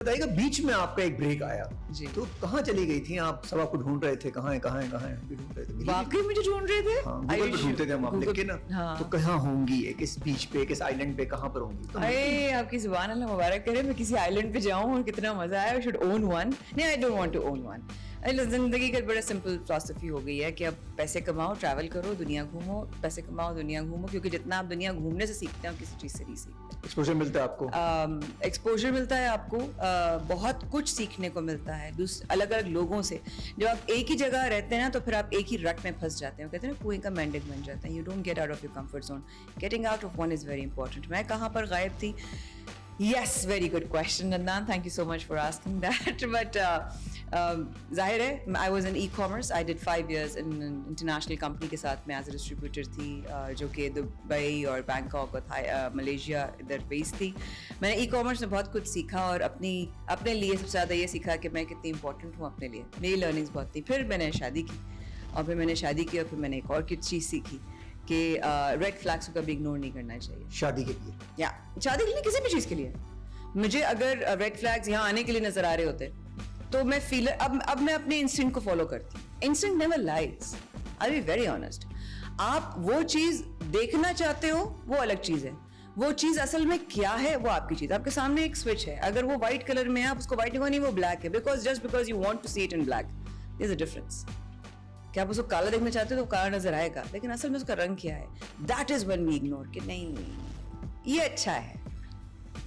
बताइएगा, बीच में आपका एक ब्रेक आया जी। तो कहाँ चली गई थी आप? सब आपको ढूंढ रहे थे, कहाँ है ढूंढ रहे थे। वाकई मुझे ढूंढ रहे थे। हाँ, गूगल पे ढूंढते थे हम, आप लिख के ना। हाँ। तो कहाँ होंगी ये, किस बीच पे, किस आइलैंड पे, कहाँ पर होंगी? तो अरे आपकी जुबान अल्लाह मुबारक करे, मैं किसी आइलैंड पे जाऊं और कितना मजा आया। I should own one. नहीं, I don't want to own one. जिंदगी का बड़ा सिंपल फिलॉसफी हो गई है कि अब पैसे कमाओ, ट्रैवल करो, दुनिया घूमो, पैसे कमाओ, दुनिया घूमो, क्योंकि जितना आप दुनिया घूमने से सीखते हैं किसी चीज से नहीं सीखते। एक्सपोजर मिलता है आपको, एक्सपोजर मिलता है आपको, बहुत कुछ सीखने को मिलता है अलग अलग लोगों से। जब आप एक ही जगह रहते हैं ना तो फिर आप एक ही रट में फंस जाते हैं, कहते हैं ना कुएं का मेंढक बन जाते हैं। You don't get out of your comfort zone. Getting out of one is very important. मैं कहाँ पर गायब थी? Yes, very good question, Adnan. Thank you so much for asking that. But जाहिर है, I was in e-commerce. I did 5 years in an international company के साथ में as a distributor थी, जो कि दुबई और बैंकॉक और मलेशिया इधर बेस्ड थी। मैंने e-commerce में बहुत कुछ सीखा और अपने लिए सबसे ज़्यादा ये सीखा कि मैं कितनी इंपॉर्टेंट हूँ अपने लिए। मेरी लर्निंग्स बहुत थी। फिर मैंने शादी की और फिर मैंने एक और चीज़ सीखी कि रेड फ्लैग्स को कभी इग्नोर नहीं करना चाहिए शादी के लिए या शादी के लिए, किसी भी चीज के लिए। मुझे अगर रेड फ्लैग्स यहाँ आने के लिए नजर आ रहे होते तो मैं फीलर अब मैं अपने इंस्टिंक्ट को फॉलो करती हूँ। Instinct never lies. I be very honest. आप वो चीज देखना चाहते हो, वो अलग चीज है। वो चीज असल में क्या है, वो आपकी चीज। आपके सामने एक स्विच है, अगर वो व्हाइट कलर में है आप उसको व्हाइट नहीं, वो ब्लैक है, just because you want to see it in black. There is a difference. क्या आप उसको काला देखना चाहते हो तो काला नजर आएगा, लेकिन असल में उसका रंग क्या है, that is when we ignore कि नहीं ये अच्छा है,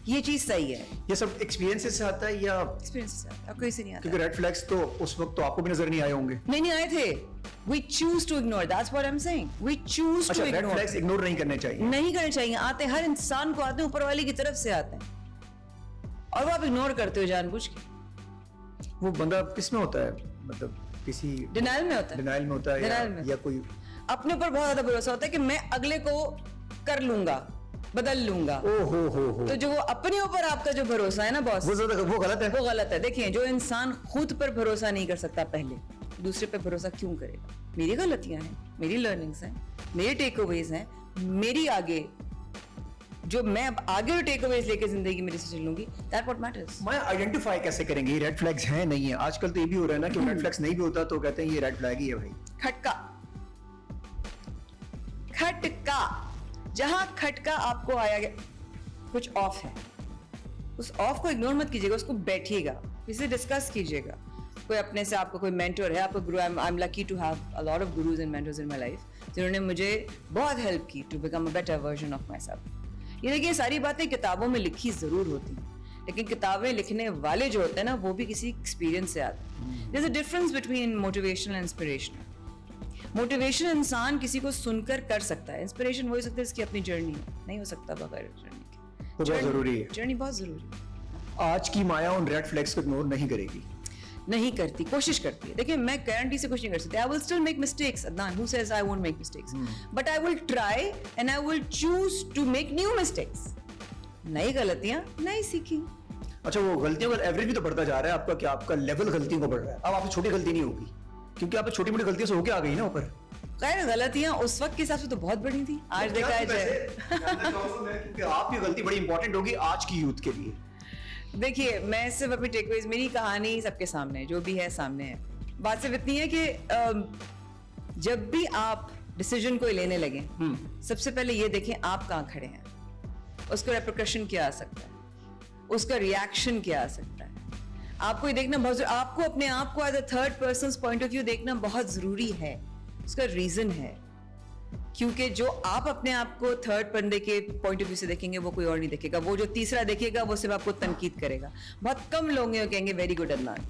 ये चीज सही है। ये सब एक्सपीरियंसेस से आता है या एक्सपीरियंस से आता है, आपको इसे नहीं आता? क्योंकि रेड फ्लैग्स तो उस वक्त तो आपको भी नजर नहीं आए होंगे। नहीं आए थे। We choose to ignore. That's what I'm saying. We choose to red ignore. Flags ignore नहीं करने चाहिए। नहीं करने चाहिए। आते हर इंसान को आते हैं, ऊपर वाले की तरफ से आते हैं और वो आप इग्नोर करते हो जानबूझ के। वो बंदा किस में होता है, मतलब किसी डिनाइल में होता है। डिनाइल में होता है या कोई अपने ऊपर बहुत ज्यादा भरोसा होता है कि मैं अगले को कर लूंगा, बदल लूंगा। हो। तो जो वो अपने ऊपर आपका जो भरोसा है ना बॉस, वो गलत है। वो गलत है। देखिए, जो इंसान खुद पर भरोसा नहीं कर सकता पहले दूसरे पे भरोसा क्यों करेगा? मेरी गलतियां हैं, मेरी लर्निंग्स हैं, मेरे टेक अवेज हैं, मेरी आगे जो मैं अब आगे टेक अवेज लेके जिंदगी में से चलूंगी, दैट व्हाट मैटर्स। मैं आइडेंटिफाई कैसे करेंगे ये रेड फ्लैग्स हैं नहीं है? आजकल तो ये भी हो रहा है ना कि रेड फ्लैग्स नहीं भी होता तो कहते हैं ये रेड फ्लैग ही है भाई। खटका जहां खटका आपको आया गया, कुछ ऑफ है, उस ऑफ को इग्नोर मत कीजिएगा, उसको बैठिएगा, इसे डिस्कस कीजिएगा। कोई अपने से आपका कोई मेंटर है, आपका गुरु। I am lucky to have a lot of gurus and mentors in my life जिन्होंने मुझे बहुत हेल्प की to become a better version of myself. ये देखिए, सारी बातें किताबों में लिखी जरूर होती हैं, लेकिन किताबें लिखने वाले जो होते हैं ना, वो भी किसी एक्सपीरियंस से आते हैं। There is a difference between motivational and inspirational. Motivation इंसान किसी को सुनकर कर सकता है, इंस्पिरेशन वो हो सकता है इसकी अपनी जर्नी नहीं हो सकता बगैर जर्नी के। बहुत जरूरी है, जर्नी बहुत जरूरी है। आज की माया उन रेड फ्लैग्स को इग्नोर नहीं करेगी, नहीं करती, कोशिश करती है। देखिए, मैं गारंटी से कुछ नहीं कर सकती। I will still make mistakes, Adnan. Who says I won't make mistakes? But I will try and I will choose to make new mistakes. नई गलतियां, नई सीखी। अच्छा, वो गलतियों का एवरेज भी तो बढ़ता जा रहा है आपका, क्या आपका लेवल गलतियों का बढ़ रहा है? अब आपसे छोटी गलती नहीं होगी क्योंकि आप छोटी मोटी गलतियों से होके आ गई ना ऊपर। खैर, गलतियां उस वक्त के हिसाब से तो बहुत बड़ी थी, आज देखा जाए। क्योंकि आपकी गलती बड़ी इंपॉर्टेंट होगी आज की यूथ के लिए। देखिए, मैं सिर्फ अपनी टेकअवेज, मेरी कहानी सबके सामने है, जो भी है सामने है। बात सिर्फ इतनी है कि जब भी आप डिसीजन कोई लेने लगे, सबसे पहले ये देखें आप कहाँ खड़े हैं, उसका रेपरकशन क्या आ सकता है, उसका रिएक्शन क्या आ सकता है। आपको ये देखना बहुत, आपको अपने आप को as a third person point of view देखना बहुत जरूरी है। उसका रीजन है, क्योंकि जो आप अपने आप को थर्ड बंदे के पॉइंट ऑफ व्यू से देखेंगे वो कोई और नहीं देखेगा। वो जो तीसरा देखेगा वो सिर्फ आपको तनकीद करेगा। बहुत कम लोग हैं कहेंगे वेरी गुड अदनान,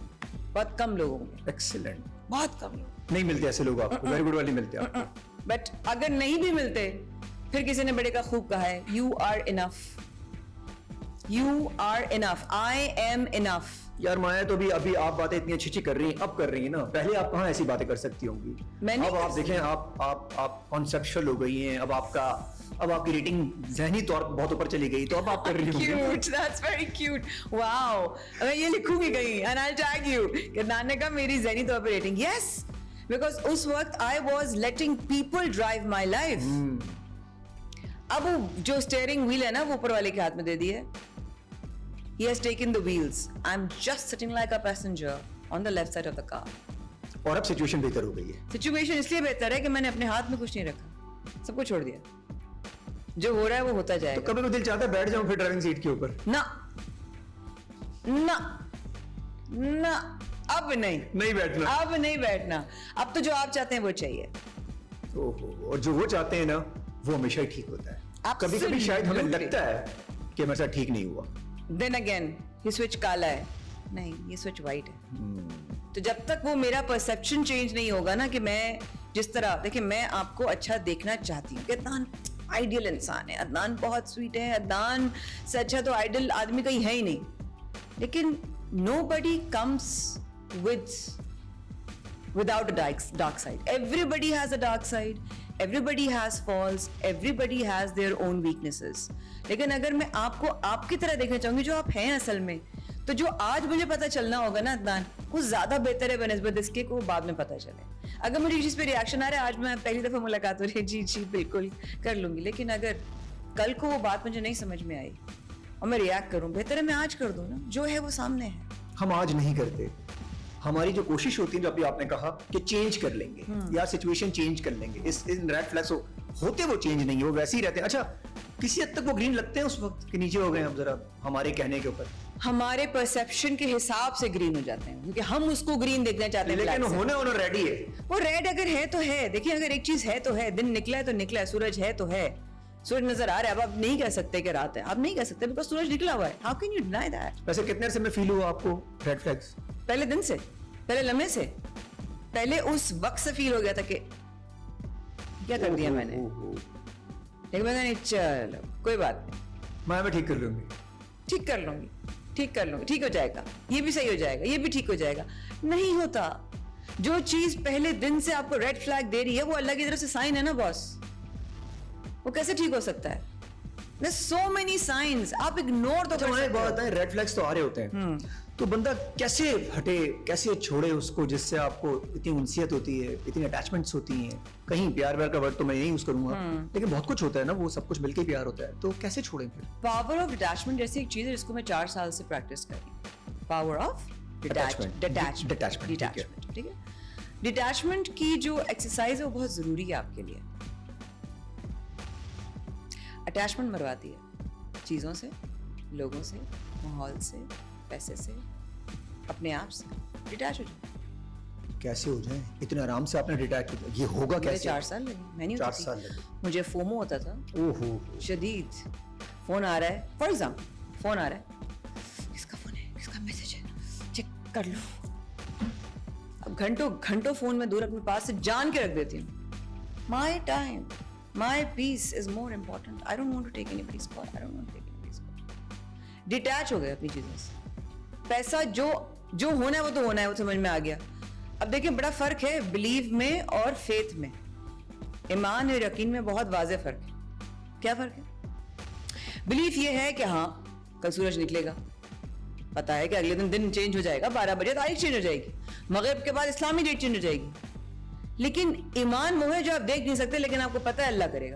बहुत कम लोग होंगे। एक्सीलेंट। बहुत कम लोग, नहीं मिलते ऐसे लोग आपको, वेरी गुड वाले मिलते हैं आपको। बट अगर नहीं भी मिलते, फिर किसी ने बड़े का खूब कहा है, you are enough, you are enough, I am enough. यार माया, तो अभी आप बातें इतनी अच्छी कर रही हैं, अब कर रही हैं ना, पहले आप कहाँ ऐसी बातें कर सकती होंगी? अब आप देखें, आप कॉन्सेप्चुअल हो गई हैं, अब आपकी रेटिंग ज़हनी तौर पर बहुत ऊपर चली गई, तो अब आप कर रही होंगी। Cute, that's very cute. Wow. मैं ये लिखूंगी कहीं and I'll tag you कि नाने का मेरी ज़हनी तौर पर रेटिंग। Yes, because उस वक्त I was letting people drive my life. अब जो स्टीयरिंग व्हील है ना, वो ऊपर वाले के हाथ में दे दी है। He has taken the wheels. I'm just sitting like a passenger on the left side of the car. और अब सिचुएशन बेहतर हो गई है। सिचुएशन इसलिए बेहतर है कि मैंने अपने हाथ में कुछ नहीं रखा, सबको छोड़ दिया। जो हो रहा है वो होता तो जाएगा। कभी कभी दिल चाहता है बैठ जाऊं फिर ड्राइविंग सीट के ऊपर। ना ना ना, अब नहीं बैठना। अब नहीं बैठना। अब तो जो आप चाहते हैं वो चाहिए। ओहो, और जो वो चाहते हैं ना वो हमेशा ही ठीक होता है। कभी कभी शायद हमें Absolutely. लगता है कि हमारे साथ ठीक नहीं हुआ। देन अगेन ये स्विच काला है, नहीं ये स्विच वाइट है। तो जब तक वो मेरा परसेप्शन चेंज नहीं होगा ना कि मैं जिस तरह, देखिए मैं आपको अच्छा देखना चाहती हूँ कि अदनान आइडियल इंसान है, अदनान बहुत स्वीट है, अदनान से अच्छा तो आइडियल आदमी कहीं है ही नहीं। लेकिन nobody comes without a dark side. Everybody has a dark side. Everybody has faults. Everybody has their own weaknesses. लेकिन अगर मैं आपको आपकी तरह देखना चाहूंगी जो आप हैं असल में, तो जो आज मुझे पता चलना होगा ना अदनान, वो ज्यादा बेहतर है बनिस्बत इसके को बाद में पता चले। अगर मुझे इस चीज पे रिएक्शन आ रहा है, आज मैं पहली दफा मुलाकात हो रही है, जी जी बिल्कुल कर लूंगी, लेकिन अगर कल को वो बात मुझे नहीं समझ में आई और मैं रिएक्ट करूं, बेहतर है मैं आज कर दूं ना, जो है वो सामने है। हम आज नहीं करते। हमारी जो कोशिश होती है, जो अभी आपने कहा कि चेंज कर लेंगे या सिचुएशन चेंज कर लेंगे, इस रेड फ्लैग्स होते वो चेंज नहीं है, वो वैसे ही रहते हैं। अच्छा, किसी हद तक वो ग्रीन लगते हैं उस वक्त कि नीचे हो गए हम जरा हमारे कहने के ऊपर। हमारे परसेप्शन के हिसाब से ग्रीन हो जाते हैं क्योंकि हम उसको ग्रीन देखना चाहते हैं। लेकिन black से। होने होना रेडी है। वो रेड अगर है तो है, देखिए अगर एक चीज है तो है, दिन निकला है तो निकला है, सूरज है तो है, सूरज नजर आ रहा है। अब आप नहीं कह सकते कि रात है, आप नहीं कह सकते बिकॉज सूरज निकला हुआ है। How can you deny that? वैसे कितने अरसे में फील हुआ आपको रेड फ्लैग्स? पहले दिन से, पहले लम्हे से, पहले उस वक्त से फील हो गया था कि क्या कर दिया मैंने। लेकिन मैंने नहीं, चलो कोई बात नहीं, मैं ठीक कर लूंगी, ठीक कर लूंगी, ठीक कर लूंगी, ठीक हो जाएगा, ये भी सही हो जाएगा, ये भी ठीक हो जाएगा। नहीं होता। जो चीज पहले दिन से आपको रेड फ्लैग दे रही है वो अल्लाह की तरफ से साइन है ना बॉस, वो कैसे ठीक हो सकता है? There's so many signs, आप इग्नोर तो कर हमारी सकते हो। बात है, रेड फ्लैग्स तो आ रहे होते हैं, तो बंदा कैसे हटे, कैसे छोड़े उसको जिससे आपको इतनी उनसियत होती है, इतनी अटैचमेंट्स होती हैं। कहीं प्यार व्यार का वर्ड तो मैं नहीं यूज करूंगा, लेकिन बहुत कुछ होता है ना, वो सब कुछ मिलके प्यार होता है, तो कैसे छोड़ें फिर? पावर ऑफ डिटैचमेंट जैसी एक चीज है जिसको मैं 4 साल से प्रैक्टिस कर रही हूँ। Power of Detachment. डिटैचमेंट, ठीक है। ठीक है। डिटैचमेंट की जो एक्सरसाइज है वो बहुत जरूरी है आपके लिए। अटैचमेंट मरवाती है चीजों से, लोगों से, माहौल से, पैसे से, अपने आप से। डिटैच हो जाए। कैसे हो जाए? इतने आराम से आपने डिटैच हो जाए, ये होगा मुझे कैसे? 4 साल लगे, मैं नहीं 4 होती साल थी। लगे। मुझे फोमो होता था ओहो, शदीद। फोन आ रहा है, फॉर एग्जाम्पल फोन आ रहा है, किसका फोन है, किसका मैसेज है, चेक कर लो। अब घंटों घंटों फोन में दूर अपने पास से जान के रख देती हूँ। My time, my peace is more important. I don't want to take anybody's call, I don't want to take anybody's call. Detach हो गए अपनी चीजों से। पैसा जो जो होना है वो तो होना है, वो समझ में आ गया। अब देखिए बड़ा फर्क है बिलीव में और फेथ में, ईमान और यकीन में बहुत वाज़ेह फर्क है। क्या फर्क है? बिलीफ ये है कि हाँ कल सूरज निकलेगा, पता है कि अगले दिन चेंज हो जाएगा, 12 बजे तारीख चेंज हो जाएगी, मगरिब के बाद इस्लामी डेट चेंज हो जाएगी। लेकिन ईमान वो है जो आप देख नहीं सकते, लेकिन आपको पता है अल्लाह करेगा।